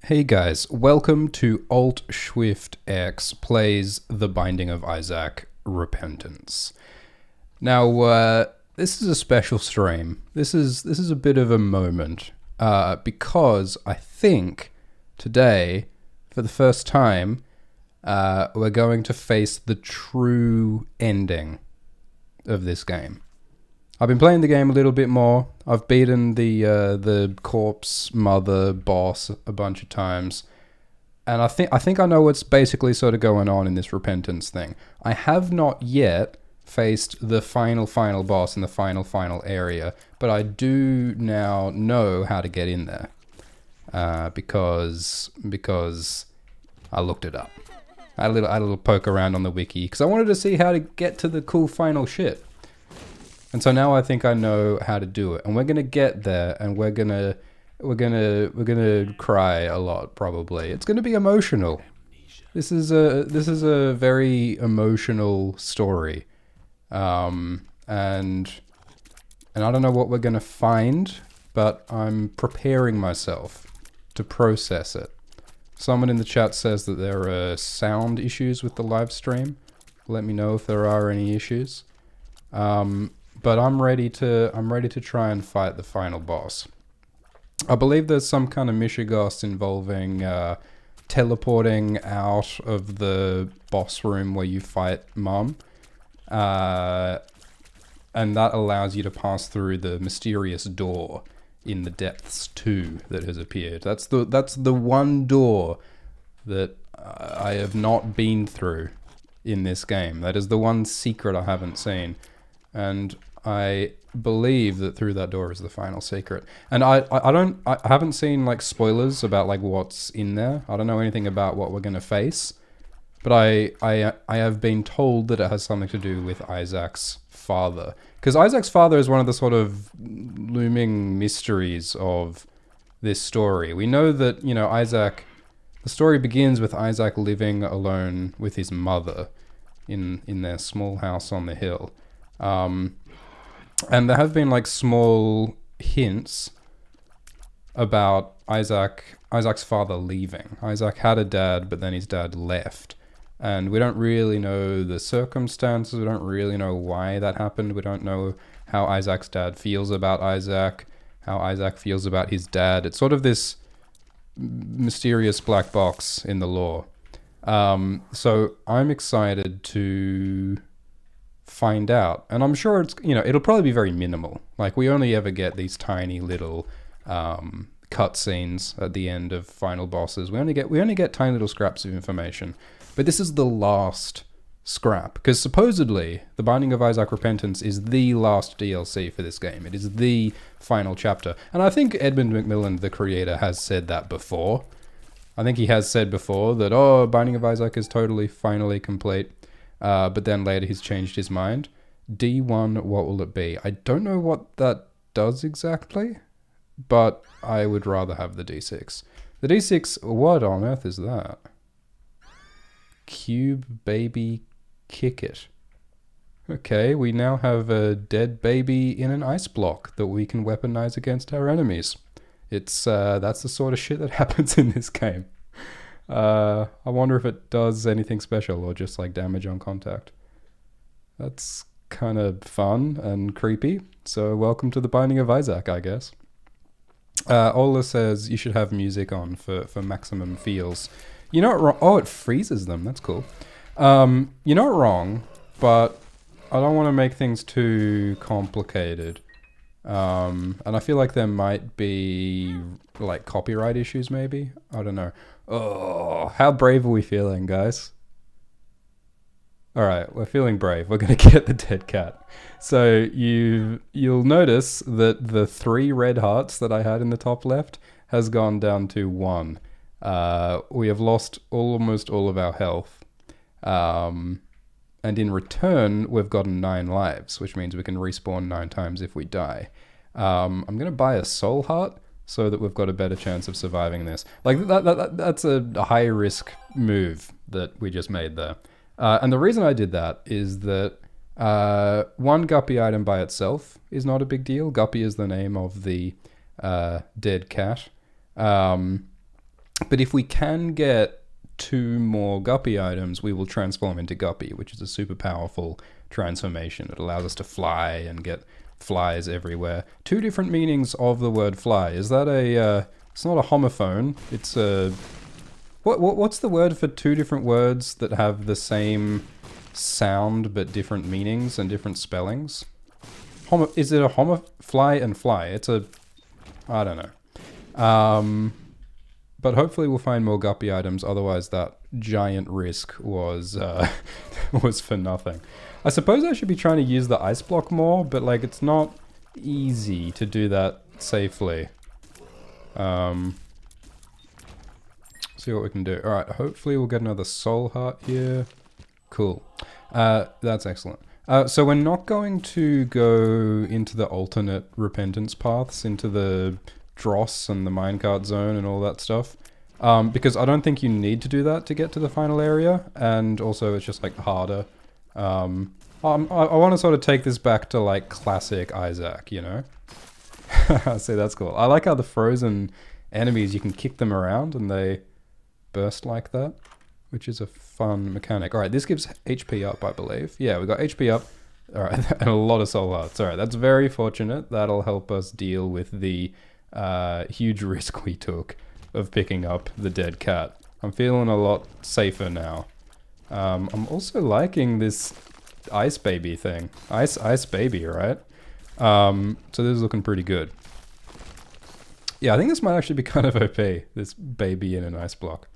Hey guys, welcome to Alt Swift X plays The Binding of Isaac Repentance. Now, this is a special stream. This is a bit of a moment because I think today, for the first time, we're going to face the true ending of this game. I've been playing the game a little bit more. I've beaten the corpse mother boss a bunch of times, and I think I know what's basically sort of going on in this repentance thing. I have not yet faced the final boss in the final area, but I do now know how to get in there because I looked it up. I had a little poke around on the wiki because I wanted to see how to get to the cool final shit. And so now I think I know how to do it, and we're gonna get there, and we're gonna cry a lot probably. It's gonna be emotional. This is a very emotional story, and I don't know what we're gonna find, but I'm preparing myself to process it. Someone in the chat says that there are sound issues with the live stream. Let me know if there are any issues. But I'm ready to try and fight the final boss. I believe there's some kind of Mishigas involving teleporting out of the boss room where you fight Mum. And that allows you to pass through the mysterious door in the depths too that has appeared. That's the one door that I have not been through in this game. That is the one secret I haven't seen. And I believe that through that door is the final secret. And I haven't seen like spoilers about like what's in there. I don't know anything about what we're gonna face, but I have been told that it has something to do with Isaac's father, because Isaac's father is one of the sort of looming mysteries of this story. We know that, you know, the story begins with Isaac living alone with his mother in their small house on the hill. And there have been like small hints about Isaac's father leaving. Isaac had a dad, but then his dad left. And we don't really know the circumstances. We don't really know why that happened. We don't know how Isaac's dad feels about Isaac, how Isaac feels about his dad. It's sort of this mysterious black box in the lore. So I'm excited to find out, and I'm sure it's, you know, it'll probably be very minimal. Like, we only ever get these tiny little cutscenes at the end of final bosses. We only get tiny little scraps of information, but this is the last scrap, because supposedly The Binding of Isaac Repentance is the last DLC for this game. It is the final chapter, and I think Edmund McMillen, the creator, has said that before. I think he has said before that, oh, Binding of Isaac is totally finally complete. But then later he's changed his mind. D1, what will it be? I don't know what that does exactly, but I would rather have the D6. The D6, what on earth is that? Cube baby kick it. Okay, we now have a dead baby in an ice block that we can weaponize against our enemies. It's that's the sort of shit that happens in this game. I wonder if it does anything special or just like damage on contact. That's kind of fun and creepy. So welcome to The Binding of Isaac, I guess. Ola says you should have music on for maximum feels. You're not wrong. Oh, it freezes them. That's cool. You're not wrong, but I don't want to make things too complicated. And I feel like there might be like copyright issues maybe. I don't know. Oh, how brave are we feeling, guys? Alright, we're feeling brave. We're going to get the dead cat. So you'll notice that the 3 red hearts that I had in the top left has gone down to 1. We have lost almost all of our health. And in return, we've gotten 9 lives, which means we can respawn 9 times if we die. I'm going to buy a soul heart so that we've got a better chance of surviving this. Like, that's a high-risk move that we just made there. And the reason I did that is that one Guppy item by itself is not a big deal. Guppy is the name of the dead cat. But if we can get 2 more Guppy items, we will transform into Guppy, which is a super powerful transformation. It allows us to fly and get flies everywhere. 2 different meanings of the word fly. Is that a... it's not a homophone. It's a... What's the word for 2 different words that have the same sound but different meanings and different spellings? Is it a fly and fly? It's a... I don't know. But hopefully we'll find more Guppy items, otherwise that giant risk was was for nothing. I suppose I should be trying to use the ice block more, but like it's not easy to do that safely. See what we can do. Alright, hopefully we'll get another soul heart here. Cool. That's excellent. So we're not going to go into the alternate repentance paths, into the dross and the minecart zone and all that stuff, because I don't think you need to do that to get to the final area, and also it's just like harder. I want to sort of take this back to like classic Isaac, you know? See, that's cool. I like how the frozen enemies, you can kick them around and they burst like that, which is a fun mechanic. Alright, this gives HP up, I believe. Yeah, we got HP up. Alright, and a lot of soul hearts. Alright, that's very fortunate. That'll help us deal with the huge risk we took of picking up the dead cat. I'm feeling a lot safer now. I'm also liking this ice baby thing. Ice baby, right? So this is looking pretty good. Yeah, I think this might actually be kind of OP, this baby in an ice block.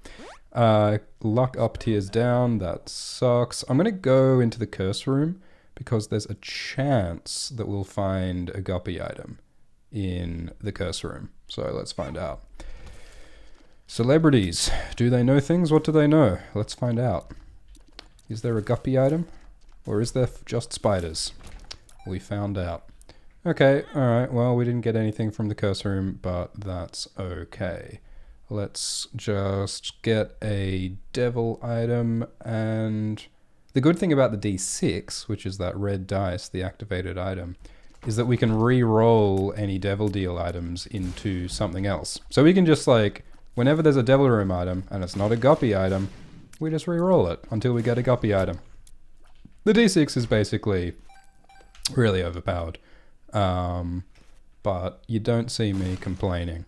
Luck up, tears down, that sucks. I'm gonna go into the curse room because there's a chance that we'll find a Guppy item in the curse room. So let's find out. Celebrities. Do they know things? What do they know? Let's find out. Is there a Guppy item? Or is there just spiders? We found out. Okay, alright, well, we didn't get anything from the curse room, but that's okay. Let's just get a devil item, and the good thing about the D6, which is that red dice, the activated item, is that we can re-roll any devil deal items into something else. So we can just like, whenever there's a devil room item, and it's not a Guppy item, we just re-roll it until we get a Guppy item. The D6 is basically really overpowered. But you don't see me complaining.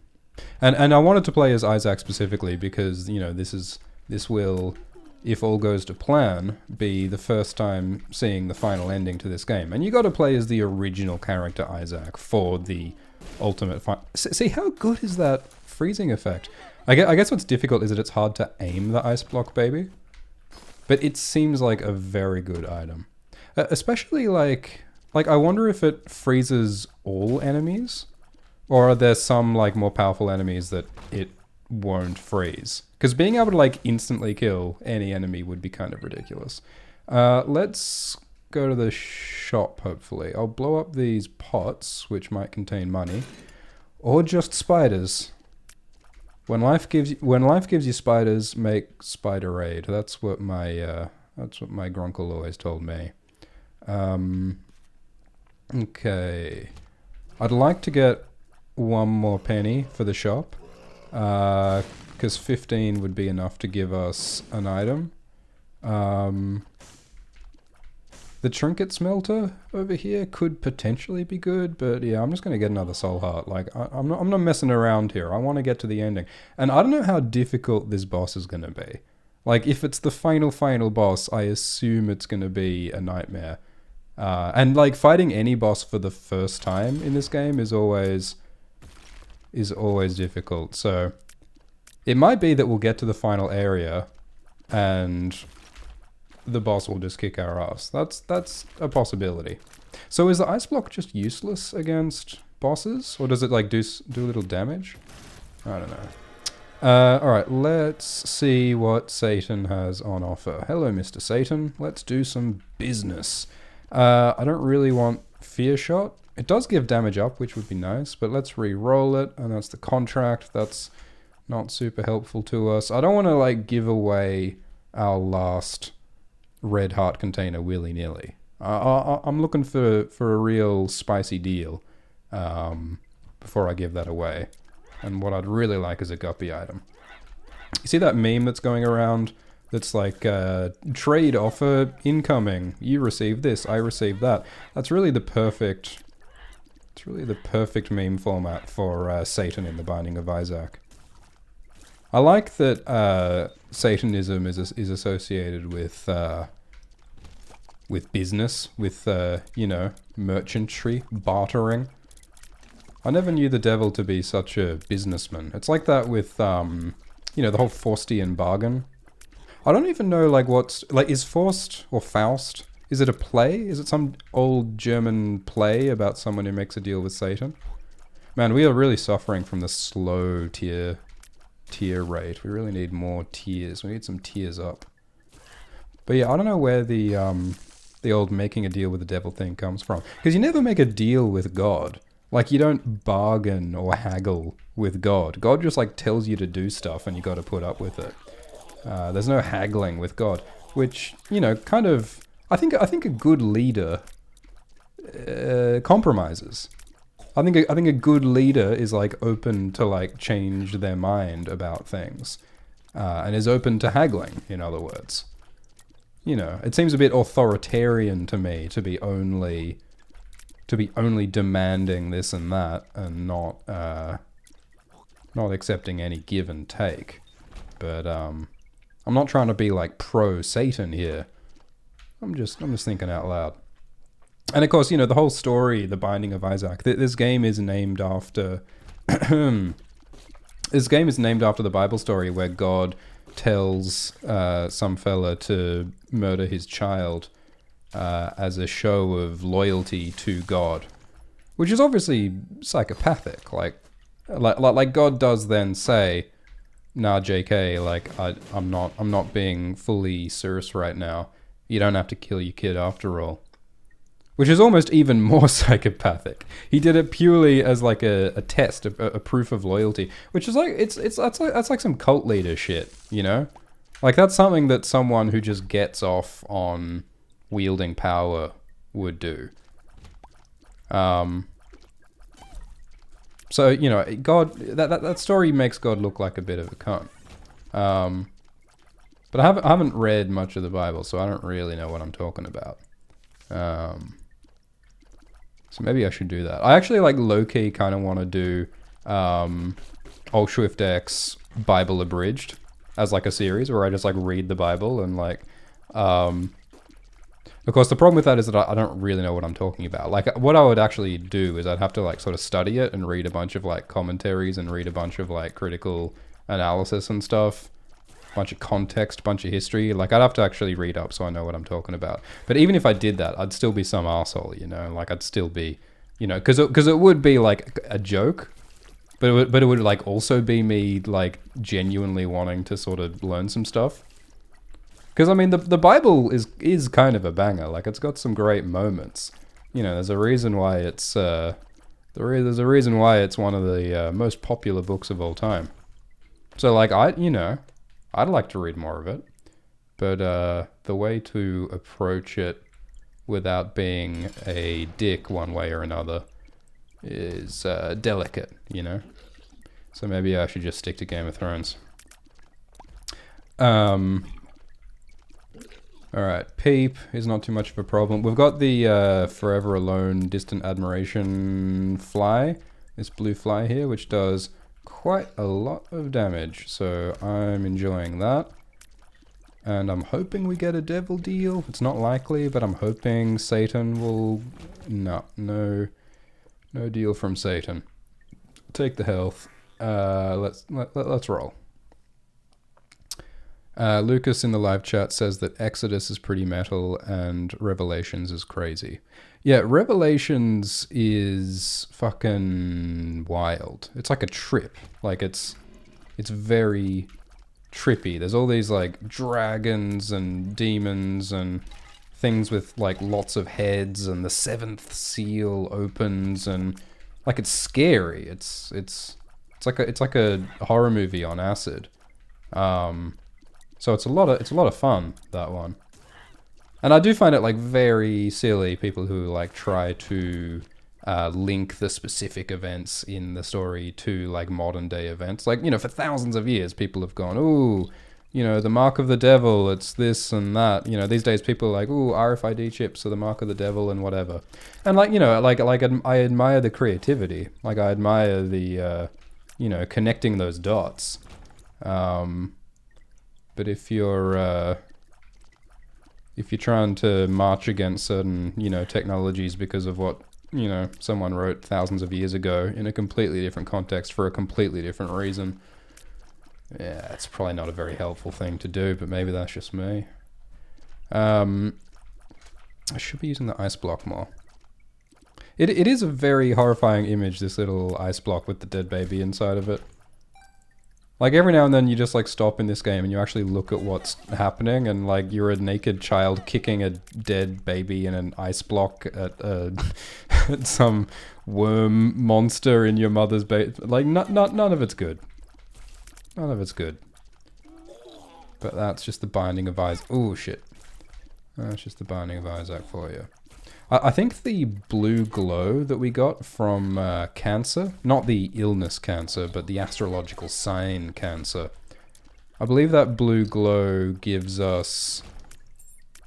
And I wanted to play as Isaac specifically because, you know, this will, if all goes to plan, be the first time seeing the final ending to this game. And you got to play as the original character Isaac for the ultimate see, how good is that freezing effect? I guess what's difficult is that it's hard to aim the ice block baby. But it seems like a very good item. Especially like I wonder if it freezes all enemies, or are there some like more powerful enemies that it won't freeze? Because being able to like instantly kill any enemy would be kind of ridiculous. Let's go to the shop, hopefully. I'll blow up these pots, which might contain money, or just spiders. When life gives you spiders, make spider raid. That's what my grunkle always told me. Okay, I'd like to get 1 more penny for the shop, because 15 would be enough to give us an item. The trinket smelter over here could potentially be good, but yeah, I'm just gonna get another soul heart. Like I'm not messing around here. I want to get to the ending, and I don't know how difficult this boss is gonna be. Like if it's the final boss, I assume it's gonna be a nightmare. And like fighting any boss for the first time in this game is always difficult. So it might be that we'll get to the final area and the boss will just kick our ass. That's a possibility. So is the ice block just useless against bosses, or does it like do a little damage? I don't know. Alright, let's see what Satan has on offer. Hello, Mr. Satan. Let's do some business. I don't really want Fear Shot. It does give damage up, which would be nice, but let's re-roll it, and that's the contract. That's not super helpful to us. I don't want to like give away our last red heart container willy-nilly. I'm looking for a real spicy deal before I give that away. And what I'd really like is a Guppy item. see that meme that's going around that's like trade offer incoming. You receive this, I receive that. That's really the perfect. It's really the perfect meme format for Satan in the Binding of Isaac. I like that Satanism is associated with business, with you know, merchantry, bartering. I never knew the devil to be such a businessman. It's like that with you know, the whole Faustian bargain. I don't even know like what's like, is Faust or Faust? Is it a play? Is it some old German play about someone who makes a deal with Satan? Man, we are really suffering from the slow tier rate. We really need more tiers. We need some tiers up. But yeah, I don't know where the old making a deal with the devil thing comes from. Because you never make a deal with God. Like, you don't bargain or haggle with God. God just like tells you to do stuff and you got to put up with it. There's no haggling with God, which, you know, kind of, I think a good leader compromises. I think a good leader is like open to like change their mind about things, and is open to haggling. In other words, you know, it seems a bit authoritarian to me to be only demanding this and that, and not accepting any give and take. But I'm not trying to be like pro Satan here. I'm just thinking out loud. And of course, you know, the whole story, The Binding of Isaac, this game is named after this game is named after the Bible story where God tells some fella to murder his child as a show of loyalty to God, which is obviously psychopathic. Like God does then say, "Nah, JK, like I'm not being fully serious right now. You don't have to kill your kid after all." Which is almost even more psychopathic. He did it purely as like a test, a proof of loyalty, which is like that's like some cult leader shit, you know? Like that's something that someone who just gets off on wielding power would do. So, you know, God, that story makes God look like a bit of a cunt. But I haven't read much of the Bible, so I don't really know what I'm talking about. So maybe I should do that. I actually like low-key kind of want to do Allswift X Bible Abridged as like a series where I just like read the Bible and like of course the problem with that is that I don't really know what I'm talking about. Like what I would actually do is I'd have to like sort of study it and read a bunch of like commentaries and read a bunch of like critical analysis and stuff. Bunch of context, bunch of history. Like I'd have to actually read up so I know what I'm talking about. But even if I did that, I'd still be some arsehole, you know. Like I'd still be, you know, because it would be like a joke, but it would like also be me like genuinely wanting to sort of learn some stuff. Because I mean the Bible is kind of a banger. Like it's got some great moments. You know, there's a reason why it's there's a reason why it's one of the most popular books of all time. So like I'd like to read more of it, but the way to approach it without being a dick one way or another is delicate, you know? So maybe I should just stick to Game of Thrones. Alright, Peep is not too much of a problem. We've got the Forever Alone Distant Admiration fly, this blue fly here, which does quite a lot of damage, so I'm enjoying that. And I'm hoping we get a devil deal. It's not likely, but I'm hoping Satan will... No deal from Satan. Take the health. Let's roll. Lucas in the live chat says that Exodus is pretty metal and Revelations is crazy. Yeah, Revelations is fucking wild. It's like a trip. Like it's very trippy. There's all these like dragons and demons and things with like lots of heads, and the seventh seal opens, and like it's scary. It's like a horror movie on acid. So it's a lot of fun, that one. And I do find it like very silly, people who like try to link the specific events in the story to like modern day events. Like, for thousands of years, people have gone, ooh, the mark of the devil, it's this and that. These days people are like, ooh, RFID chips are the mark of the devil and whatever. And like, I admire the creativity. Like, I admire the, connecting those dots. But if you're trying to march against certain, technologies because of what, someone wrote thousands of years ago in a completely different context for a completely different reason, yeah, it's probably not a very helpful thing to do, but maybe that's just me. I should be using the ice block more. It is a very horrifying image, this little ice block with the dead baby inside of it. Like, every now and then you just, like, stop in this game and you actually look at what's happening, and, like, you're a naked child kicking a dead baby in an ice block at, at some worm monster in your mother's like, none of it's good. None of it's good. But that's just the Binding of Isaac. Oh, shit. That's just the Binding of Isaac for you. I think the blue glow that we got from Cancer, not the illness Cancer, but the astrological sign Cancer, I believe that blue glow gives us...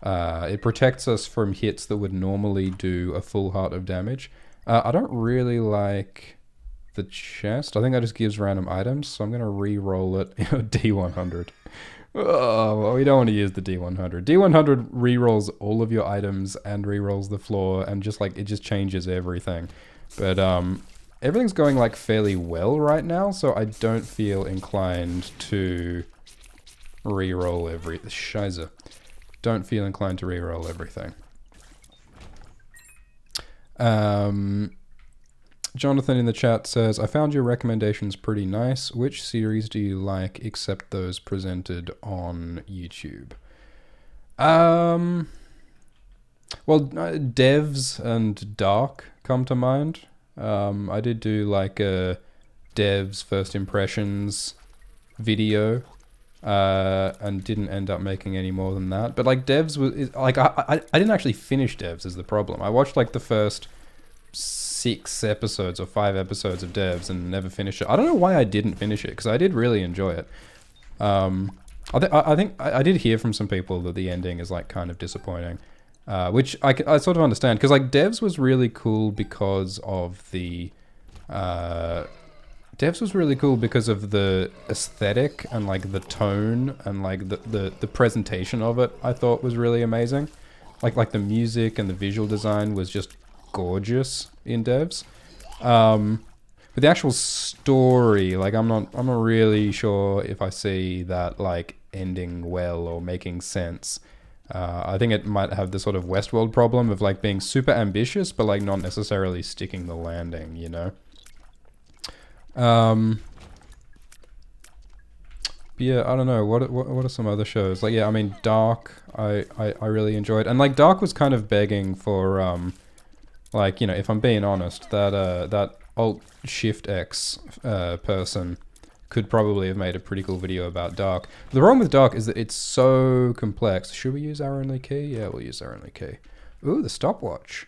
it protects us from hits that would normally do a full heart of damage. I don't really like the chest. I think that just gives random items, so I'm going to re-roll it in a D100. Oh, well, we don't want to use the D100. D100 re-rolls all of your items and re-rolls the floor, and just like, it just changes everything. But everything's going like fairly well right now, so I don't feel inclined to re-roll Scheiße. Don't feel inclined to re-roll everything. Jonathan in the chat says, I found your recommendations pretty nice. Which series do you like except those presented on YouTube? Well, Devs and Dark come to mind. I did do like a Devs first impressions video, and didn't end up making any more than that. But like Devs was like, I didn't actually finish Devs is the problem. I watched like the first 6 episodes or 5 episodes of Devs and never finished it. I don't know why I didn't finish it, because I did really enjoy it. I think I did hear from some people that the ending is like kind of disappointing, which I sort of understand, because like Devs was really cool because of the aesthetic and like the tone and like the presentation of it. I thought was really amazing. Like the music and the visual design was just gorgeous in Devs. But the actual story, like I'm not really sure if I see that like ending well or making sense. I think it might have the sort of Westworld problem of like being super ambitious but like not necessarily sticking the landing, you know. But yeah, I don't know. What are some other shows? Like, yeah, I mean, Dark, I really enjoyed. And like Dark was kind of begging for like, you know, if I'm being honest, that Alt-Shift-X person could probably have made a pretty cool video about Dark. The problem with Dark is that it's so complex. Should we use our only key? Yeah, we'll use our only key. Ooh, the stopwatch.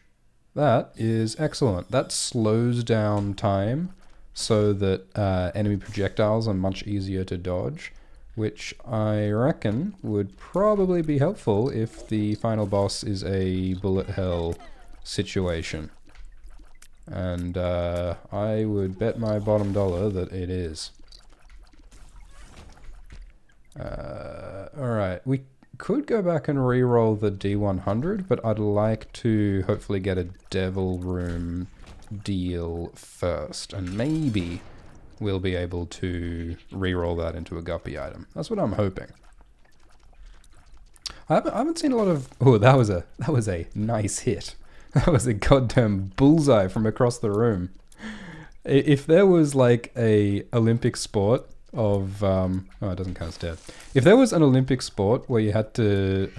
That is excellent. That slows down time so that enemy projectiles are much easier to dodge, which I reckon would probably be helpful if the final boss is a bullet hell situation. And I would bet my bottom dollar that it is. Alright, we could go back and re-roll the D100, but I'd like to hopefully get a Devil Room deal first, and maybe we'll be able to re-roll that into a guppy item. That's what I'm hoping. I haven't seen a lot of... Oh, that was a nice hit. That was a goddamn bullseye from across the room. If there was like a Olympic sport of... oh, it doesn't count as dead. If there was an Olympic sport where you had to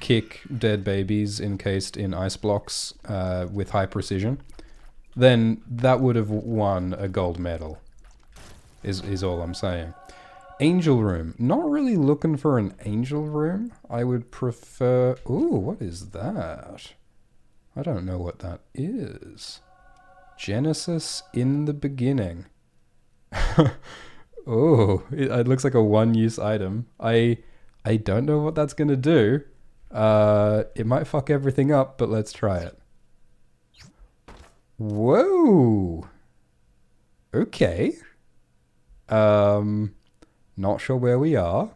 kick dead babies encased in ice blocks with high precision, then that would have won a gold medal, is all I'm saying. Angel Room. Not really looking for an Angel Room. I would prefer... Ooh, what is that? I don't know what that is. Genesis in the beginning. Oh, it looks like a one-use item. I don't know what that's gonna do. It might fuck everything up, but let's try it. Whoa. Okay. Not sure where we are.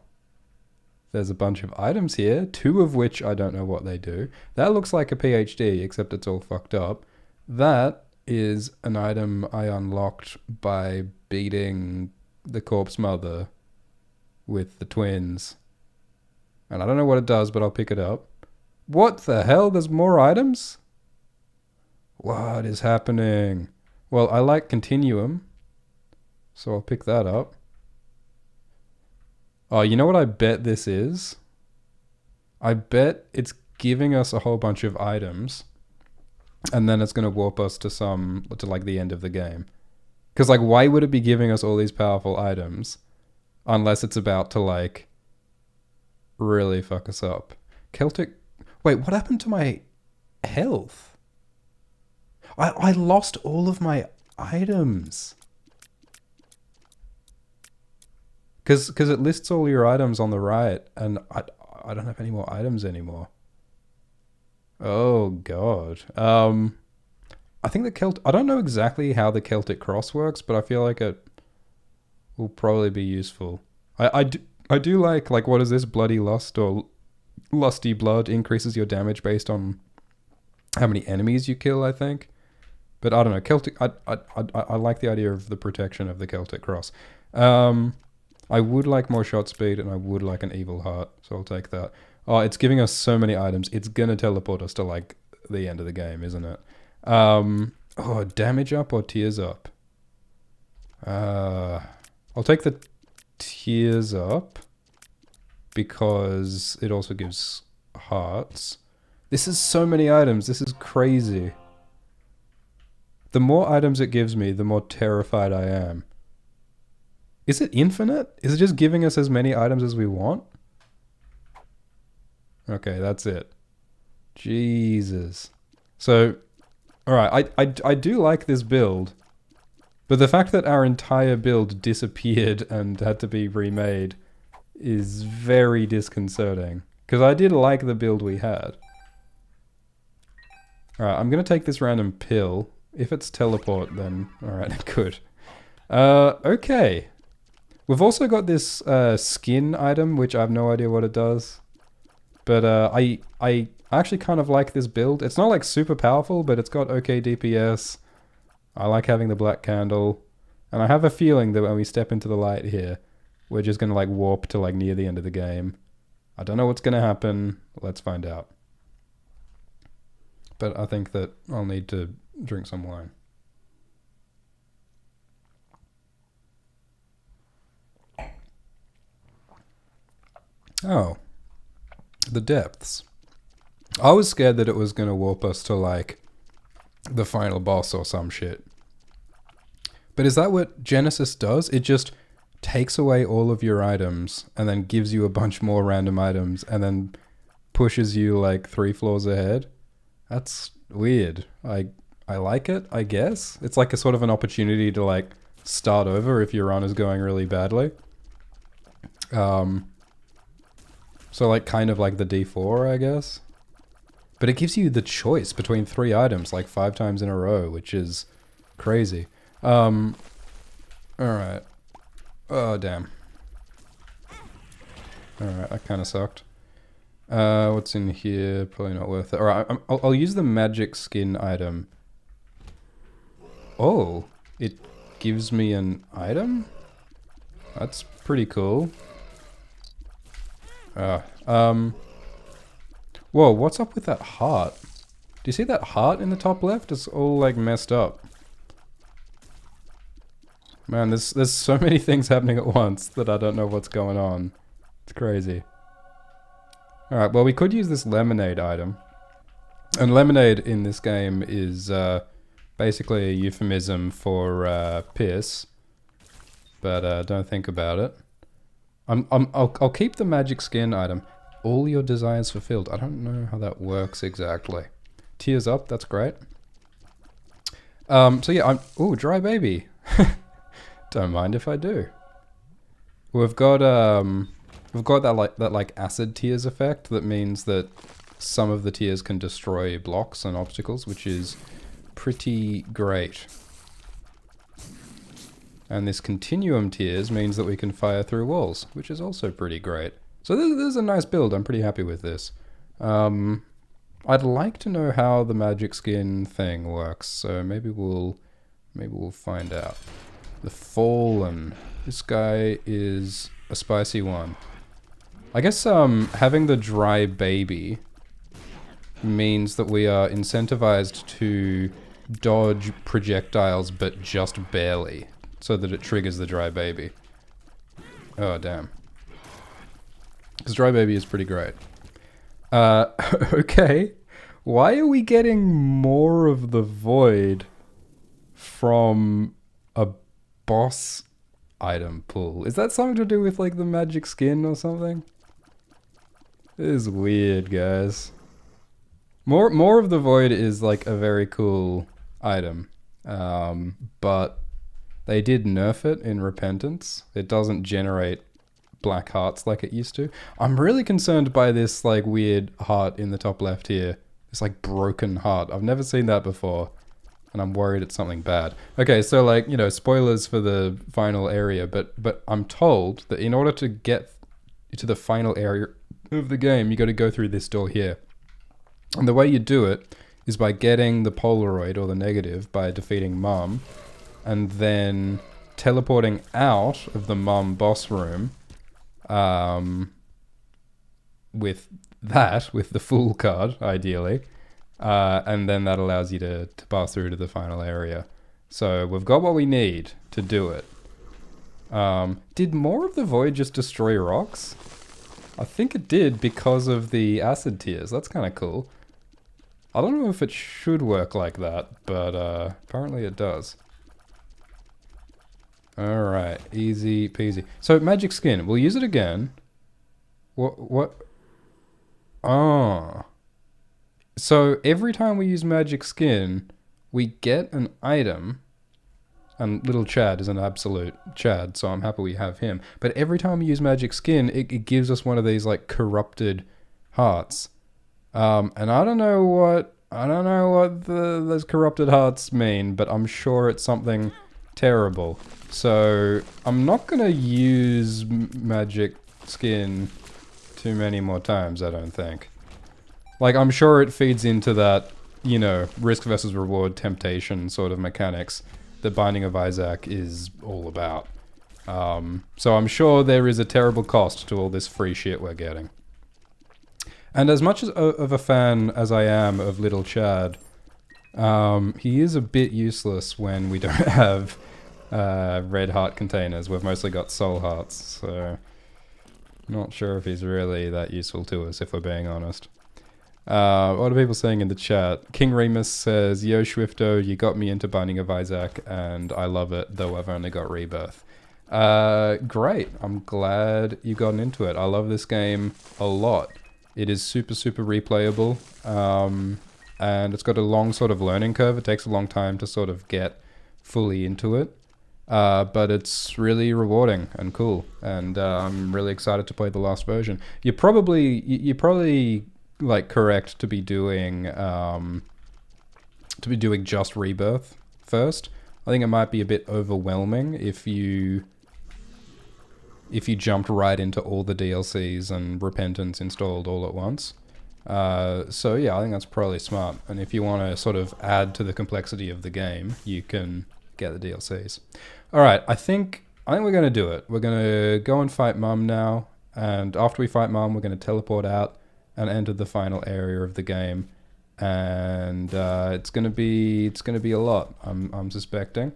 There's a bunch of items here, 2 of which I don't know what they do. That looks like a PhD, except it's all fucked up. That is an item I unlocked by beating the corpse mother with the twins. And I don't know what it does, but I'll pick it up. What the hell? There's more items? What is happening? Well, I like Continuum, so I'll pick that up. Oh, you know what I bet this is? I bet it's giving us a whole bunch of items, and then it's going to warp us to like the end of the game. Because like, why would it be giving us all these powerful items unless it's about to like really fuck us up? Celtic... Wait, what happened to my health? I lost all of my items. Because it lists all your items on the right, and I don't have any more items anymore. Oh, God. I think I don't know exactly how the Celtic Cross works, but I feel like it will probably be useful. I do like, what is this? Bloody Lust or Lusty Blood increases your damage based on how many enemies you kill, I think. But I don't know. Celtic... I like the idea of the protection of the Celtic Cross. I would like more shot speed, and I would like an evil heart, so I'll take that. Oh, it's giving us so many items. It's gonna teleport us to, like, the end of the game, isn't it? Oh, damage up or tears up? I'll take the tears up, because it also gives hearts. This is so many items. This is crazy. The more items it gives me, the more terrified I am. Is it infinite? Is it just giving us as many items as we want? Okay, that's it. Jesus. So, alright, I do like this build, but the fact that our entire build disappeared and had to be remade is very disconcerting. Because I did like the build we had. Alright, I'm gonna take this random pill. If it's teleport, then alright, good. Okay. We've also got this skin item, which I have no idea what it does. But I actually kind of like this build. It's not like super powerful, but it's got okay DPS. I like having the black candle. And I have a feeling that when we step into the light here, we're just going to like warp to like near the end of the game. I don't know what's going to happen. Let's find out. But I think that I'll need to drink some wine. Oh, the depths. I was scared that it was going to warp us to, like, the final boss or some shit. But is that what Genesis does? It just takes away all of your items and then gives you a bunch more random items and then pushes you, like, 3 floors ahead? That's weird. I like it, I guess. It's like a sort of an opportunity to, like, start over if your run is going really badly. So like kind of like the D4, I guess. But it gives you the choice between 3 items like 5 times in a row, which is crazy. Alright. Oh, damn. Alright, that kind of sucked. What's in here? Probably not worth it. Alright, I'll use the magic skin item. Oh, it gives me an item? That's pretty cool. Whoa, what's up with that heart? Do you see that heart in the top left? It's all like messed up. Man, there's so many things happening at once that I don't know what's going on. It's crazy. Alright, well we could use this lemonade item. And lemonade in this game is basically a euphemism for piss. But don't think about it. I'll keep the magic skin item. All your desires fulfilled. I don't know how that works exactly. tears up. That's great. So yeah, ooh, dry baby. Don't mind if I do. We've got that like acid tears effect that means that some of the tears can destroy blocks and obstacles, which is pretty great. And this continuum tears means that we can fire through walls, which is also pretty great. So this is a nice build. I'm pretty happy with this. I'd like to know how the magic skin thing works, so maybe we'll find out. The Fallen. This guy is a spicy one. I guess having the dry baby means that we are incentivized to dodge projectiles, but just barely, so that it triggers the dry baby. Oh, damn. Because dry baby is pretty great. Okay. Why are we getting more of the void from a boss item pool? Is that something to do with like the magic skin or something? This is weird, guys. More of the void is like a very cool item. But they did nerf it in Repentance. It doesn't generate black hearts like it used to. I'm really concerned by this like weird heart in the top left here. This like broken heart. I've never seen that before, and I'm worried it's something bad. Okay, so like, you know, spoilers for the final area, but I'm told that in order to get to the final area of the game, you got to go through this door here. And the way you do it is by getting the Polaroid or the negative by defeating Mum, and then teleporting out of the Mum boss room with the full card, ideally. And then that allows you to pass through to the final area. So we've got what we need to do it. Did more of the void just destroy rocks? I think it did because of the acid tears. That's kind of cool. I don't know if it should work like that, but apparently it does. Alright, easy peasy. So magic skin, we'll use it again. What? Oh. So every time we use magic skin, we get an item. And little Chad is an absolute Chad, so I'm happy we have him. But every time we use magic skin, it gives us one of these like corrupted hearts. And I don't know what those corrupted hearts mean, but I'm sure it's something terrible. So I'm not gonna use magic skin too many more times, I don't think. Like, I'm sure it feeds into that, you know, risk versus reward temptation sort of mechanics that Binding of Isaac is all about. So I'm sure there is a terrible cost to all this free shit we're getting. And as much of a fan as I am of little Chad, he is a bit useless when we don't have red heart containers. We've mostly got soul hearts, so not sure if he's really that useful to us, if we're being honest. What are people saying in the chat? King Remus says, "Yo, Swifto, you got me into Binding of Isaac, and I love it, though I've only got Rebirth." Great. I'm glad you gotten into it. I love this game a lot. It is super, super replayable, and it's got a long sort of learning curve. It takes a long time to sort of get fully into it, but it's really rewarding and cool, and I'm really excited to play the last version. You're probably like correct to be doing just Rebirth first. I think it might be a bit overwhelming if you jumped right into all the DLCs and Repentance installed all at once. So yeah, I think that's probably smart. And if you want to sort of add to the complexity of the game, you can get the DLCs. All right, I think we're going to do it. We're going to go and fight Mum now, and after we fight Mum, we're going to teleport out and enter the final area of the game, and it's gonna be a lot. I'm suspecting.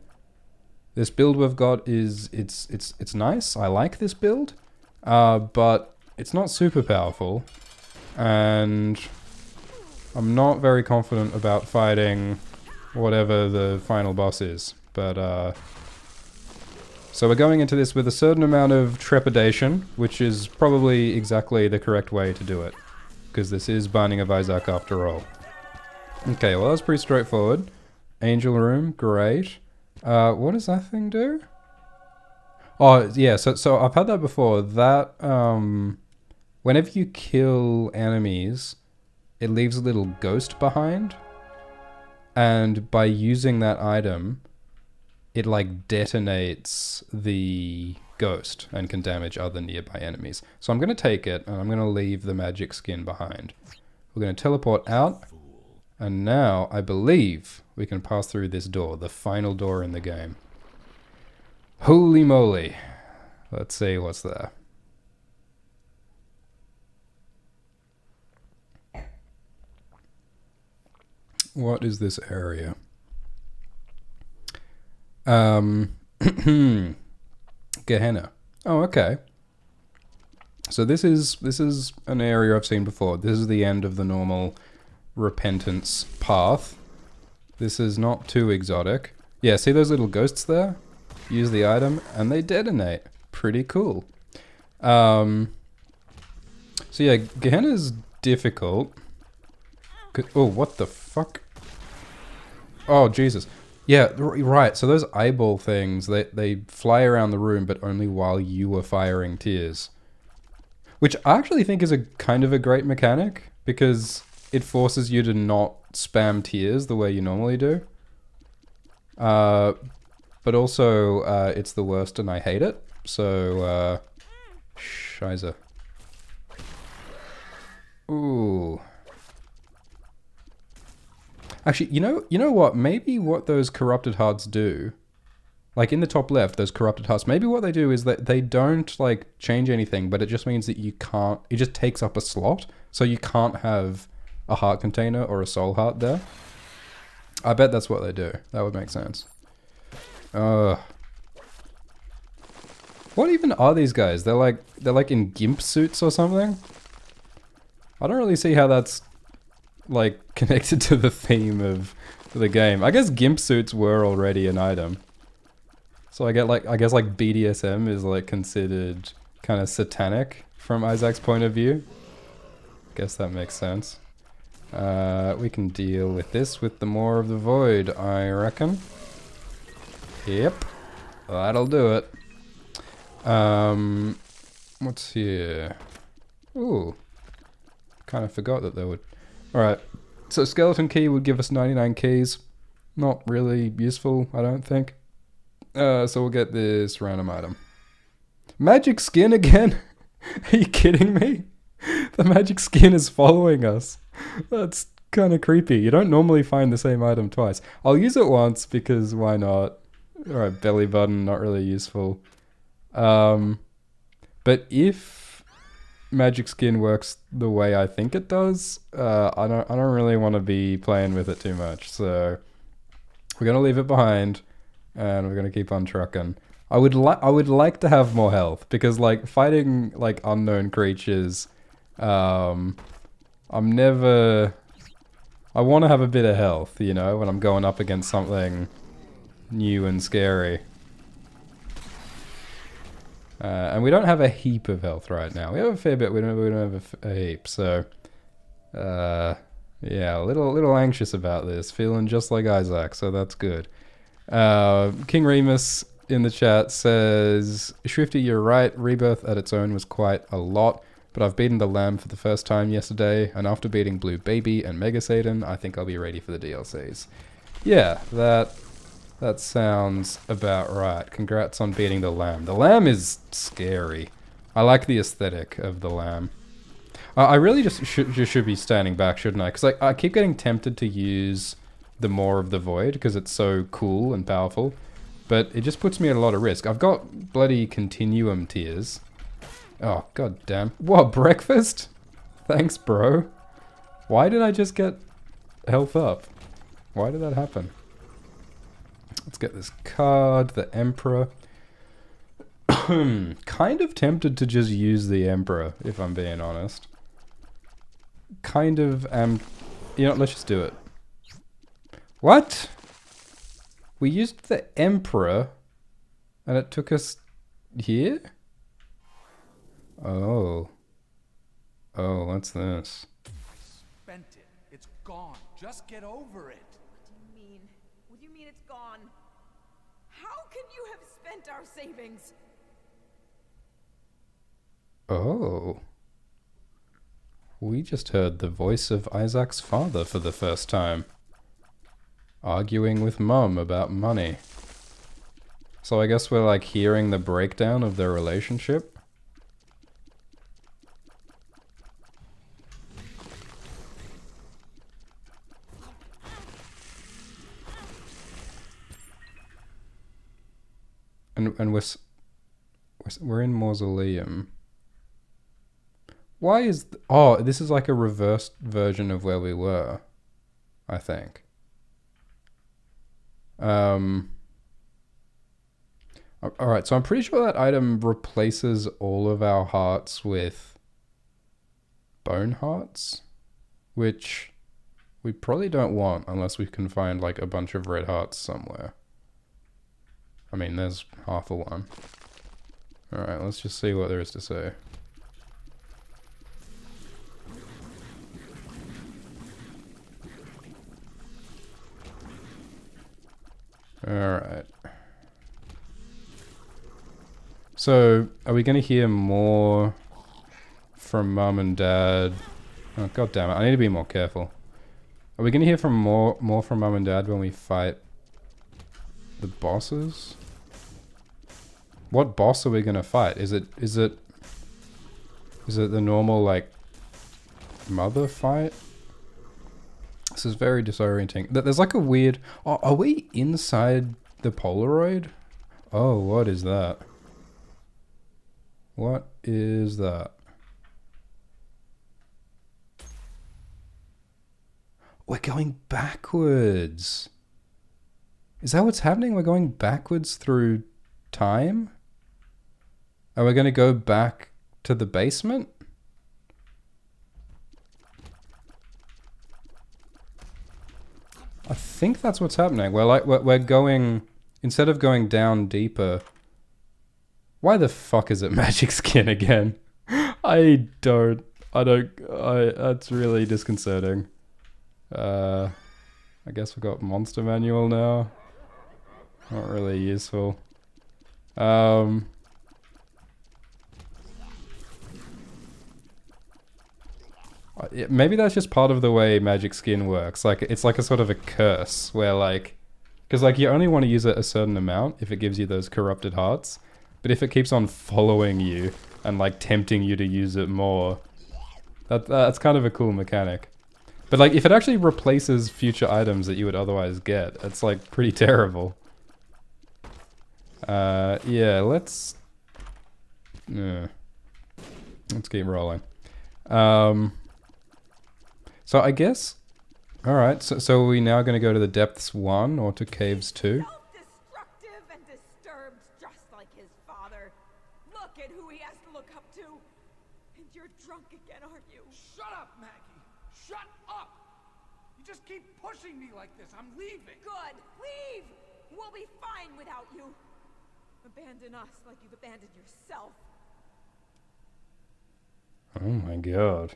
This build we've got is it's nice. I like this build, but it's not super powerful, and I'm not very confident about fighting whatever the final boss is. But so we're going into this with a certain amount of trepidation, which is probably exactly the correct way to do it, because this is Binding of Isaac after all. Okay, well that's pretty straightforward. Angel room, great. What does that thing do? Oh, yeah, so I've had that before. That, whenever you kill enemies, it leaves a little ghost behind. And by using that item, it like detonates the ghost and can damage other nearby enemies. So I'm going to take it and I'm going to leave the magic skin behind. We're going to teleport out. And now I believe we can pass through this door, the final door in the game. Holy moly. Let's see what's there. What is this area? Gehenna. Oh, okay. So this is an area I've seen before. This is the end of the normal repentance path. This is not too exotic. Yeah, see those little ghosts there? Use the item and they detonate. Pretty cool. So yeah, Gehenna's difficult. Oh, what the fuck? Oh, Jesus. Yeah, right. So those eyeball things, they fly around the room, but only while you are firing tears. Which I actually think is a kind of a great mechanic, because it forces you to not spam tears the way you normally do. But also, it's the worst and I hate it. So, Scheiße. Ooh. Actually, you know what? Maybe what those corrupted hearts do, like in the top left, those corrupted hearts, maybe what they do is that they don't like change anything, but it just means that you can't, it just takes up a slot, so you can't have a heart container or a soul heart there. I bet that's what they do. That would make sense. What even are these guys? They're like in gimp suits or something? I don't really see how that's like connected to the theme of the game. I guess gimp suits were already an item. So I guess like BDSM is like considered kind of satanic from Isaac's point of view. Guess that makes sense. We can deal with this with the Maw of the Void, I reckon. Yep. That'll do it. What's here? Ooh. Kind of forgot that there would... Alright. So skeleton key would give us 99 keys. Not really useful, I don't think. So we'll get this random item. Magic skin again? Are you kidding me? The magic skin is following us. That's kind of creepy. You don't normally find the same item twice. I'll use it once because why not? Alright, belly button, not really useful. But if magic skin works the way I think it does, I don't really want to be playing with it too much. So we're gonna leave it behind, and we're gonna keep on trucking. I would like to have more health because like fighting like unknown creatures, I want to have a bit of health, you know, when I'm going up against something new and scary. And we don't have a heap of health right now. We have a fair bit. We don't have a heap. So, yeah, a little anxious about this. Feeling just like Isaac. So that's good. King Remus in the chat says, "Shrifty, you're right. Rebirth at its own was quite a lot, but I've beaten the Lamb for the first time yesterday, and after beating Blue Baby and Mega Satan, I think I'll be ready for the DLCs." Yeah, that sounds about right. Congrats on beating the Lamb. The Lamb is scary. I like the aesthetic of the Lamb. I really just should be standing back, shouldn't I? Because like, I keep getting tempted to use the Maw of the Void because it's so cool and powerful. But it just puts me at a lot of risk. I've got bloody continuum tears. Oh, god damn. What, breakfast? Thanks, bro. Why did I just get health up? Why did that happen? Let's get this card, the Emperor. Kind of tempted to just use the Emperor, if I'm being honest. Kind of am... You know, let's just do it. What? We used the Emperor, and it took us here? Oh. Oh, what's this? Spent it. It's gone. Just get over it. What do you mean? What do you mean it's gone? How can you have spent our savings? Oh. We just heard the voice of Isaac's father for the first time. Arguing with Mum about money. So I guess we're like hearing the breakdown of their relationship. And we're in Mausoleum. Why is... oh, this is like a reversed version of where we were, I think. Alright, so I'm pretty sure that item replaces all of our hearts with bone hearts, which we probably don't want unless we can find like a bunch of red hearts somewhere. I mean, there's half a one. Alright, let's just see what there is to say. Alright. So, are we going to hear more from Mum and Dad? Oh, God damn it, I need to be more careful. Are we going to hear from more from Mum and Dad when we fight the bosses? What boss are we going to fight? Is it the normal, like, mother fight? This is very disorienting. There's like a weird... oh, are we inside the Polaroid? Oh, what is that? What is that? We're going backwards. Is that what's happening? We're going backwards through time? Are we going to go back to the basement? I think that's what's happening. We're going... instead of going down deeper... why the fuck is it magic skin again? That's really disconcerting. I guess we've got monster manual now. Not really useful. Maybe that's just part of the way magic skin works. Like, it's like a sort of a curse where like... because like you only want to use it a certain amount if it gives you those corrupted hearts. But if it keeps on following you and like tempting you to use it more, that's kind of a cool mechanic. But like if it actually replaces future items that you would otherwise get, it's like pretty terrible. Yeah, let's keep rolling. So I guess, alright, so are we now going to go to the Depths 1 or to Caves 2? Self-destructive and disturbed, just like his father. Look at who he has to look up to. And you're drunk again, aren't you? Shut up, Maggie. Shut up. You just keep pushing me like this. I'm leaving. Good. Leave. We'll be fine without you. Abandon us like you've abandoned yourself. Oh my god.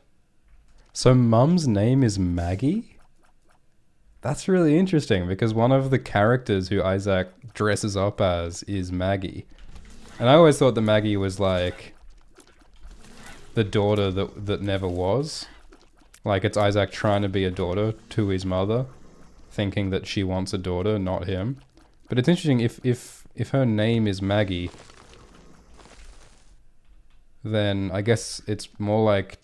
So Mum's name is Maggie? That's really interesting because one of the characters who Isaac dresses up as is Maggie. And I always thought that Maggie was like the daughter that never was. Like it's Isaac trying to be a daughter to his mother, thinking that she wants a daughter, not him. But it's interesting if her name is Maggie, then I guess it's more like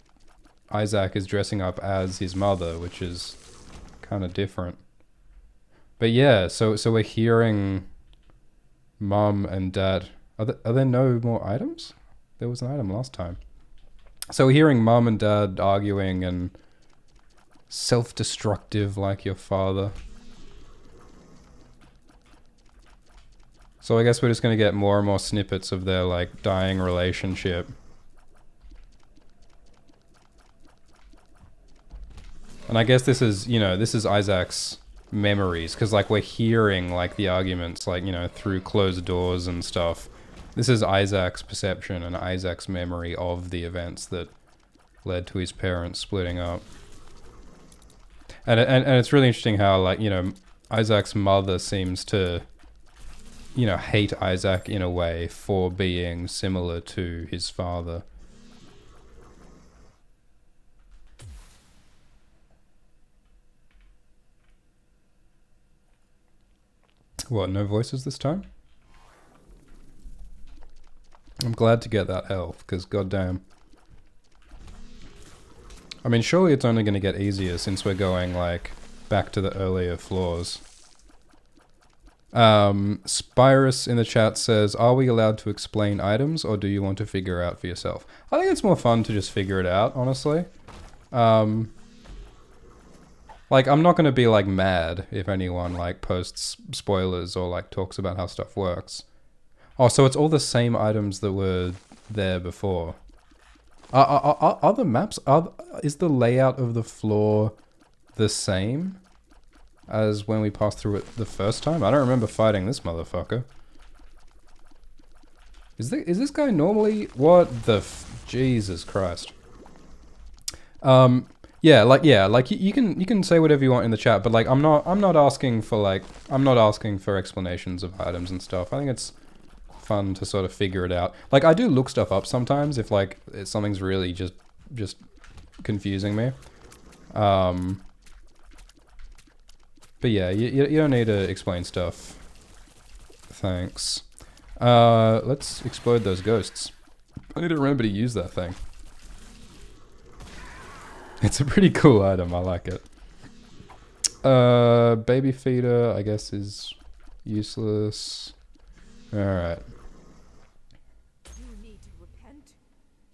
Isaac is dressing up as his mother, which is kind of different. But yeah, so we're hearing Mum and Dad. Are there no more items? There was an item last time. So we're hearing Mum and Dad arguing and self-destructive like your father. So I guess we're just going to get more and more snippets of their like dying relationship. And I guess this is, you know, this is Isaac's memories, because like we're hearing like the arguments like, you know, through closed doors and stuff. This is Isaac's perception and Isaac's memory of the events that led to his parents splitting up. And it's really interesting how, like, you know, Isaac's mother seems to, you know, hate Isaac in a way for being similar to his father. What, no voices this time? I'm glad to get that health, because goddamn. I mean, surely it's only going to get easier since we're going, like, back to the earlier floors. Spyrus in the chat says, are we allowed to explain items, or do you want to figure out for yourself? I think it's more fun to just figure it out, honestly. Like, I'm not going to be, like, mad if anyone, like, posts spoilers or, like, talks about how stuff works. Oh, so it's all the same items that were there before. Are the maps... is the layout of the floor the same as when we passed through it the first time? I don't remember fighting this motherfucker. Is this guy normally... What the... Jesus Christ. Yeah, like you can say whatever you want in the chat, but like I'm not asking for explanations of items and stuff. I think it's fun to sort of figure it out. Like, I do look stuff up sometimes if like something's really just confusing me. But yeah, you don't need to explain stuff. Thanks. Let's explode those ghosts. I need to remember to use that thing. It's a pretty cool item, I like it. Baby feeder, I guess, is useless. Alright. You need to repent.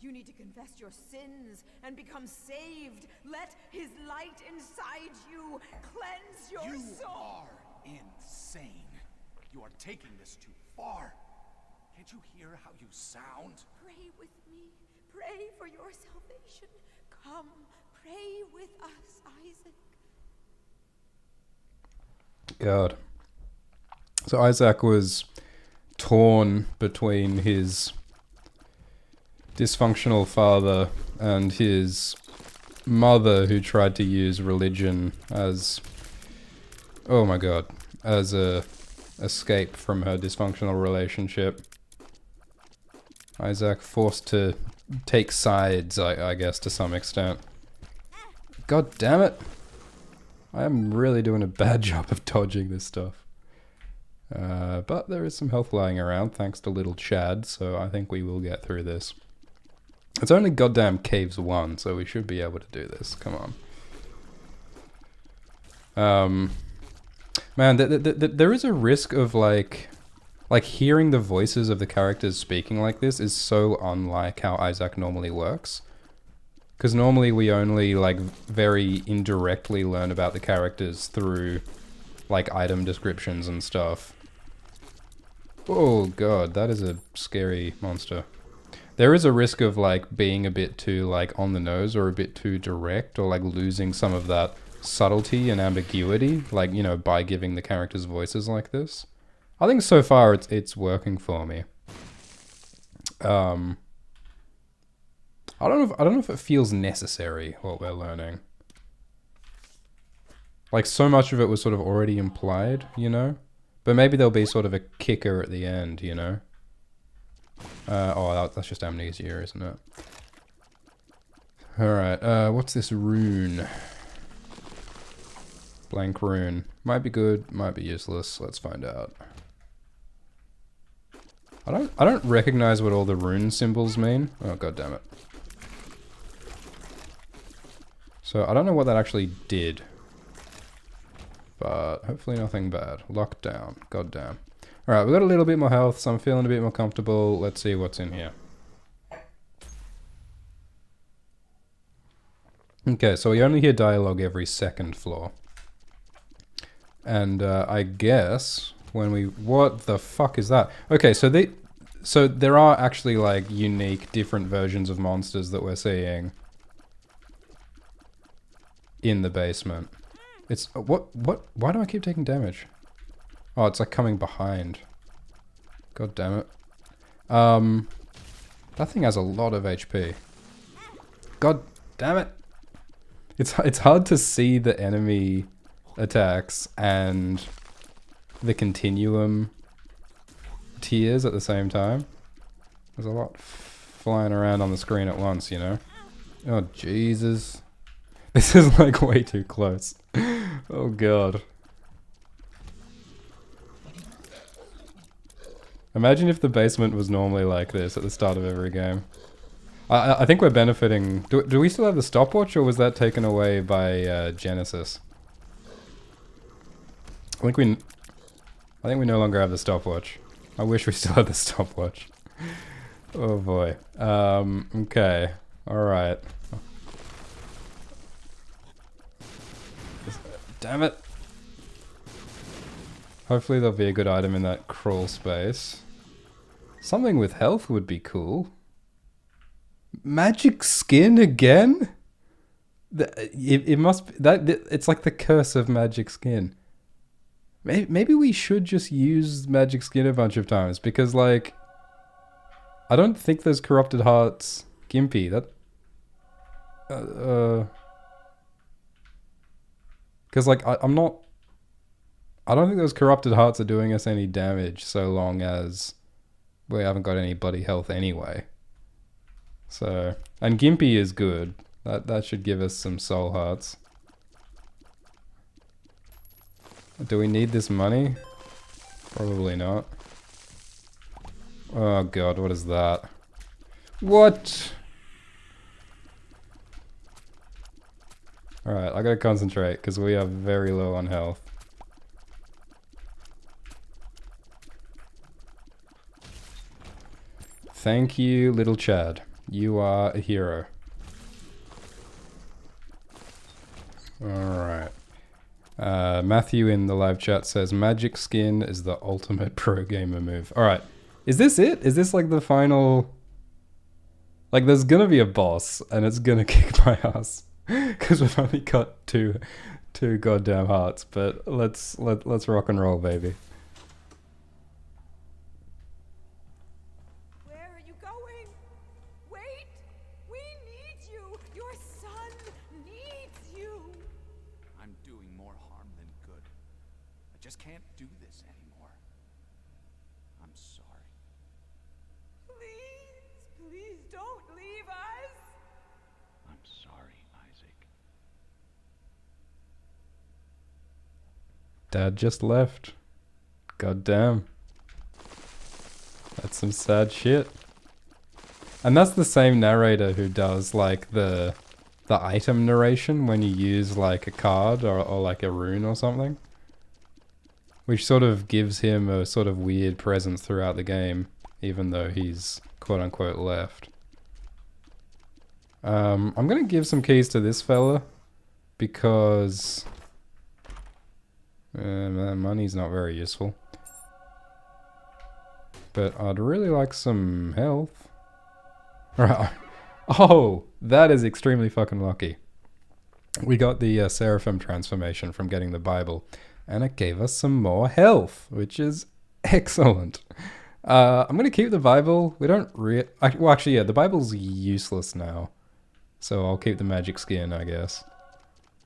You need to confess your sins and become saved. Let his light inside you cleanse your You soul. are insane. You are taking this too far. Can't you hear how you sound? Pray with me. Pray for your salvation. Come, pray with us, Isaac. God. So Isaac was torn between his dysfunctional father and his mother, who tried to use religion as, oh my god, as a escape from her dysfunctional relationship. Isaac forced to take sides, I guess, to some extent. God damn it! I am really doing a bad job of dodging this stuff. But there is some health lying around, thanks to little Chad, so I think we will get through this. It's only goddamn Caves 1, so we should be able to do this. Come on. Man, there is a risk of, like hearing the voices of the characters speaking like this is so unlike how Isaac normally works. Because normally we only, like, very indirectly learn about the characters through, like, item descriptions and stuff. Oh god, that is a scary monster. There is a risk of, like, being a bit too, like, on the nose or a bit too direct, or, like, losing some of that subtlety and ambiguity, like, you know, by giving the characters voices like this. I think so far it's working for me. I don't know if it feels necessary, what we're learning. Like, so much of it was sort of already implied, you know? But maybe there'll be sort of a kicker at the end, you know? Oh, that's just amnesia, isn't it? Alright, what's this rune? Blank rune. Might be good, might be useless. Let's find out. I don't recognize what all the rune symbols mean. Oh, god damn it. So, I don't know what that actually did. But hopefully nothing bad. Lockdown. God damn. Alright, we've got a little bit more health, so I'm feeling a bit more comfortable. Let's see what's in here. Okay, so we only hear dialogue every second floor. And I guess when we... What the fuck is that? Okay, so there are actually, like, unique, different versions of monsters that we're seeing in the basement. It's... Why do I keep taking damage? Oh, it's like coming behind. God damn it. That thing has a lot of HP. God damn it. It's hard to see the enemy attacks and the continuum tiers at the same time. There's a lot flying around on the screen at once, you know? Oh, Jesus. This is like way too close. Oh, God. Imagine if the basement was normally like this at the start of every game. I think we're benefiting. Do we still have the stopwatch, or was that taken away by Genesis? I think we no longer have the stopwatch. I wish we still had the stopwatch. Oh boy. Okay. Alright. Damn it. Hopefully there'll be a good item in that crawl space. Something with health would be cool. Magic skin again? It must be, it's like the curse of magic skin. Maybe we should just use magic skin a bunch of times, because like I don't think there's corrupted hearts Gimpy. Because like I don't think those corrupted hearts are doing us any damage so long as we haven't got any bloody health anyway. So, and Gimpy is good. That should give us some soul hearts. Do we need this money? Probably not. Oh god, what is that? What? Alright, I gotta concentrate because we are very low on health. Thank you, little Chad. You are a hero. Alright. Matthew in the live chat says, magic skin is the ultimate pro gamer move. Alright. Is this it? Is this like the final... Like there's gonna be a boss and it's gonna kick my ass. Because we've only got two goddamn hearts. But let's rock and roll, baby. Can't do this anymore. I'm sorry. Please don't leave us. I'm sorry, Isaac. Dad just left. God damn. That's some sad shit. And that's the same narrator who does like the item narration when you use like a card or like a rune or something. Which sort of gives him a sort of weird presence throughout the game, even though he's quote-unquote left. I'm gonna give some keys to this fella, because money's not very useful. But I'd really like some health. Alright. Oh, that is extremely fucking lucky. We got the Seraphim transformation from getting the Bible. And it gave us some more health, which is excellent. I'm going to keep the Bible. We don't well, actually, yeah, the Bible's useless now. So I'll keep the magic skin, I guess.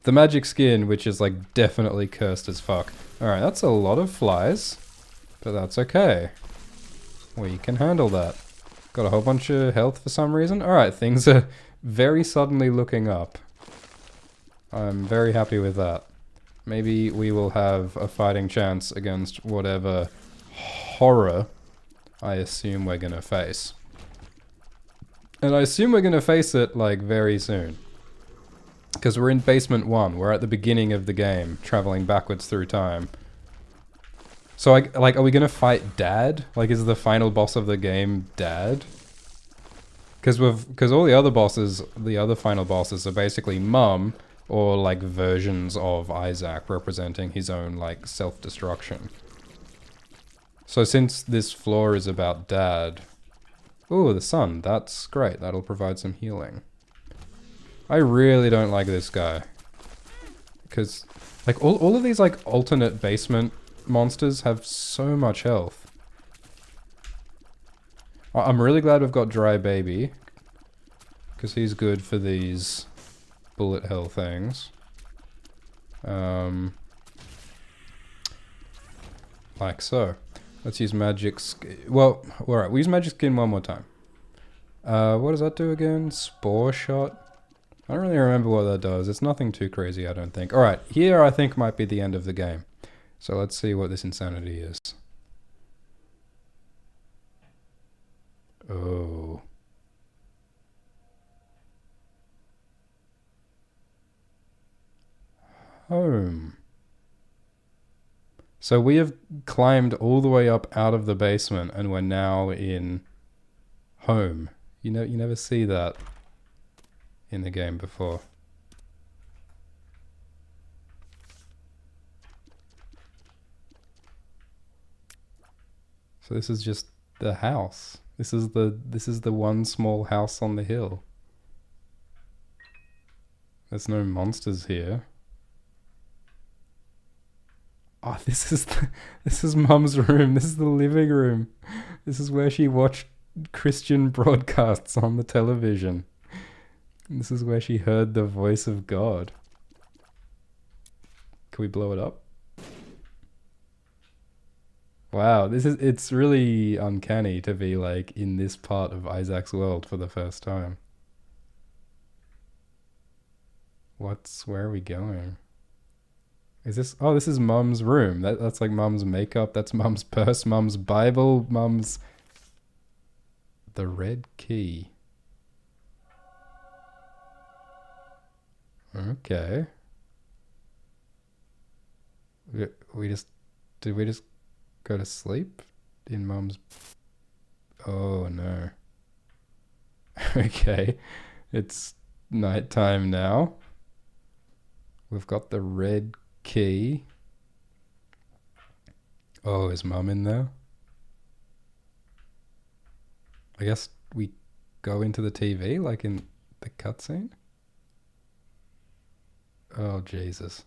The magic skin, which is like definitely cursed as fuck. Alright, that's a lot of flies. But that's okay. We can handle that. Got a whole bunch of health for some reason. Alright, things are very suddenly looking up. I'm very happy with that. Maybe we will have a fighting chance against whatever horror I assume we're gonna face. And I assume we're gonna face it, like, very soon. Because we're in Basement 1. We're at the beginning of the game, traveling backwards through time. So, are we gonna fight Dad? Like, is the final boss of the game Dad? Because all the other bosses, the other final bosses are basically Mum, or like versions of Isaac representing his own like self-destruction. So since this floor is about Dad... Ooh, the sun. That's great. That'll provide some healing. I really don't like this guy. Because like all of these like alternate basement monsters have so much health. I'm really glad we've got Dry Baby. Because he's good for these bullet hell things. Like so. Let's use magic well, alright, we use magic skin one more time. What does that do again? Spore shot? I don't really remember what that does. It's nothing too crazy, I don't think. Alright, here I think might be the end of the game. So let's see what this insanity is. Oh. Home. So we have climbed all the way up out of the basement and we're now in home. You know, you never see that in the game before. So this is just the house. This is the one small house on the hill. There's no monsters here. Oh, this is Mum's room. This is the living room. This is where she watched Christian broadcasts on the television. This is where she heard the voice of God. Can we blow it up? Wow, it's really uncanny to be like in this part of Isaac's world for the first time. Where are we going? Is this, oh, this is Mum's room. That's like Mum's makeup, that's Mum's purse, Mum's Bible, Mum's... The red key. Okay. Did we just go to sleep in Mum's... Oh no. Okay. It's nighttime now. We've got the red key. Oh, is Mum in there? I guess we go into the TV like in the cutscene? Oh, Jesus.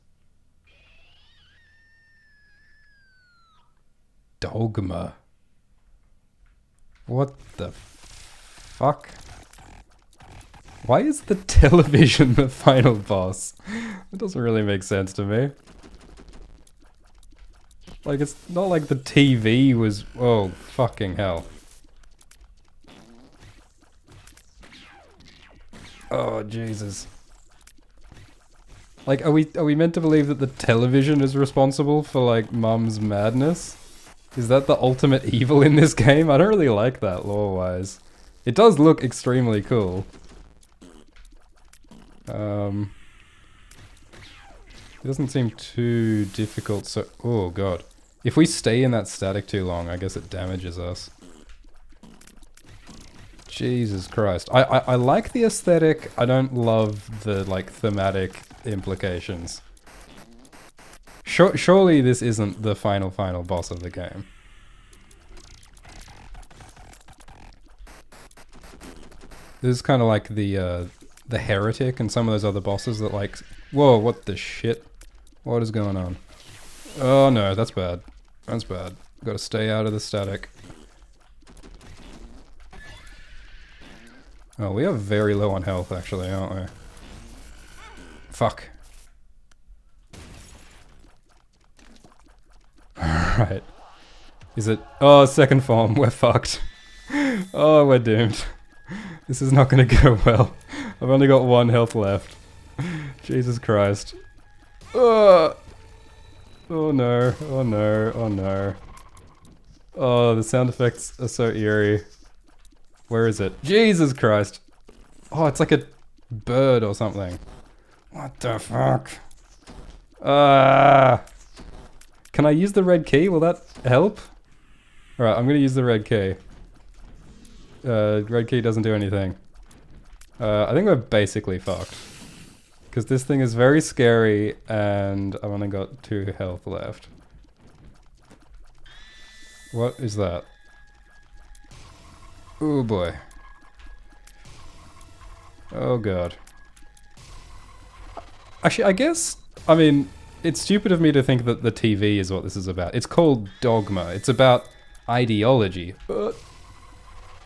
Dogma. What the fuck? Why is the television the final boss? It doesn't really make sense to me. Like, it's not like the TV was... Oh, fucking hell. Oh, Jesus. Like, are we meant to believe that the television is responsible for, like, Mum's madness? Is that the ultimate evil in this game? I don't really like that, lore-wise. It does look extremely cool. It doesn't seem too difficult, so... Oh, God. If we stay in that static too long, I guess it damages us. Jesus Christ. I like the aesthetic. I don't love the, like, thematic implications. Surely this isn't the final boss of the game. This is kind of like the Heretic and some of those other bosses that, like... Whoa, what the shit? What is going on? Oh no, that's bad. That's bad. Gotta stay out of the static. Oh, we are very low on health, actually, aren't we? Fuck. Alright. Is it... Oh, second form. We're fucked. Oh, we're doomed. This is not gonna go well. I've only got 1 health left. Jesus Christ. Oh no. Oh no. Oh no. Oh, the sound effects are so eerie. Where is it? Jesus Christ. Oh, it's like a bird or something. What the fuck? Can I use the red key? Will that help? Alright, I'm gonna use the red key. Red key doesn't do anything. I think we're basically fucked. Because this thing is very scary and I've only got 2 health left. What is that? Oh boy. Oh god. Actually, I guess, I mean, it's stupid of me to think that the TV is what this is about. It's called Dogma. It's about ideology.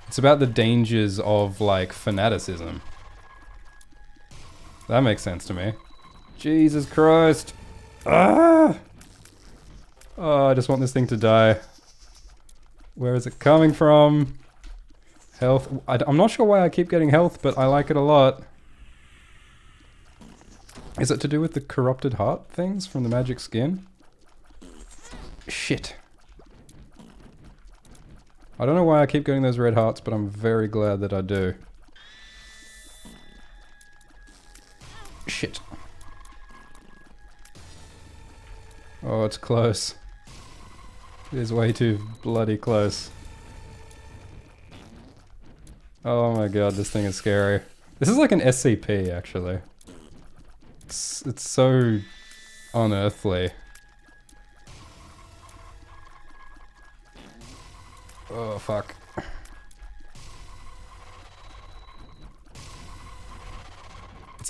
It's about the dangers of, like, fanaticism. That makes sense to me. Jesus Christ. Ah! Oh, I just want this thing to die. Where is it coming from? Health. I'm not sure why I keep getting health, but I like it a lot. Is it to do with the corrupted heart things from the magic skin? Shit. I don't know why I keep getting those red hearts, but I'm very glad that I do. Shit. Oh, it's close. It is way too bloody close. Oh my god, this thing is scary. This is like an SCP, actually. It's so unearthly. Oh fuck.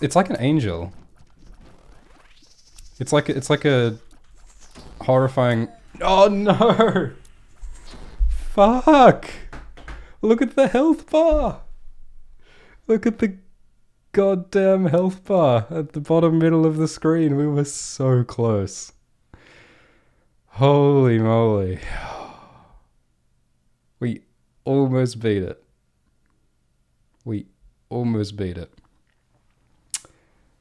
It's like an angel. It's like a horrifying. Oh no! Fuck! Look at the health bar! Look at the goddamn health bar at the bottom middle of the screen. We were so close. Holy moly. We almost beat it. We almost beat it.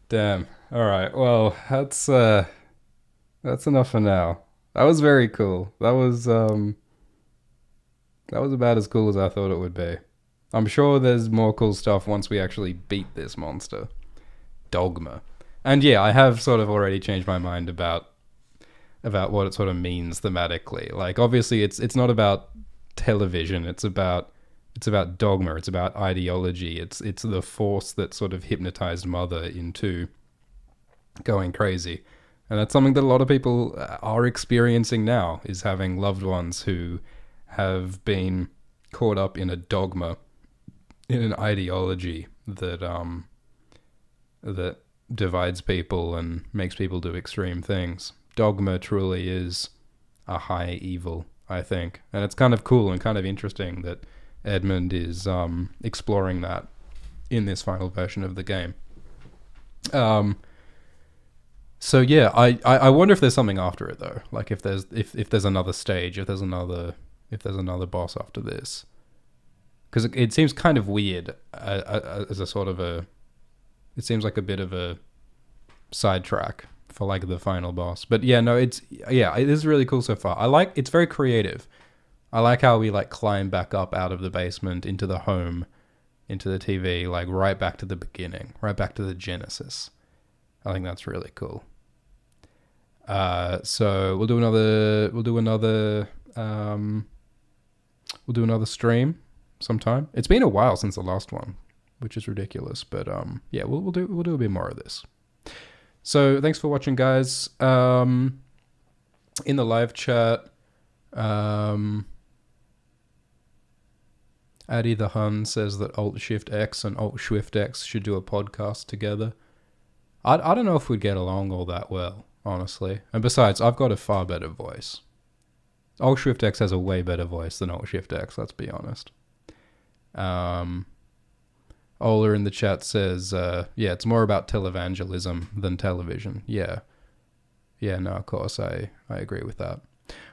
Damn. Alright, well, that's enough for now. That was very cool. That was about as cool as I thought it would be. I'm sure there's more cool stuff once we actually beat this monster. Dogma. And yeah, I have sort of already changed my mind about what it sort of means thematically. Like, obviously it's not about television, it's about dogma, it's about ideology, it's the force that sort of hypnotized Mother into going crazy. And that's something that a lot of people are experiencing now, is having loved ones who have been caught up in a dogma, in an ideology that that divides people and makes people do extreme things. Dogma truly is a high evil, I think. And it's kind of cool and kind of interesting that Edmund is exploring that in this final version of the game. So yeah, I wonder if there's something after it though. Like if there's another stage, if there's another boss after this. Because it seems kind of weird as a sort of a... It seems like a bit of a sidetrack for like the final boss. But yeah, no, it is really cool so far. It's very creative. I like how we like climb back up out of the basement into the home, into the TV, like right back to the beginning, right back to the Genesis. I think that's really cool. So we'll do another stream sometime. It's been a while since the last one, which is ridiculous, but yeah, we'll do a bit more of this. So thanks for watching, guys. In the live chat, Addy the Hun says that Alt-Shift-X and Alt-Swift-X should do a podcast together. I don't know if we'd get along all that well, honestly. And besides, I've got a far better voice. Alt-Shift-X has a way better voice than Alt-Shift-X, let's be honest. Ola in the chat says, yeah, it's more about televangelism than television. Yeah. Yeah, no, of course, I agree with that.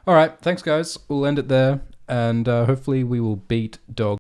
All right, thanks, guys. We'll end it there, and hopefully we will beat Dog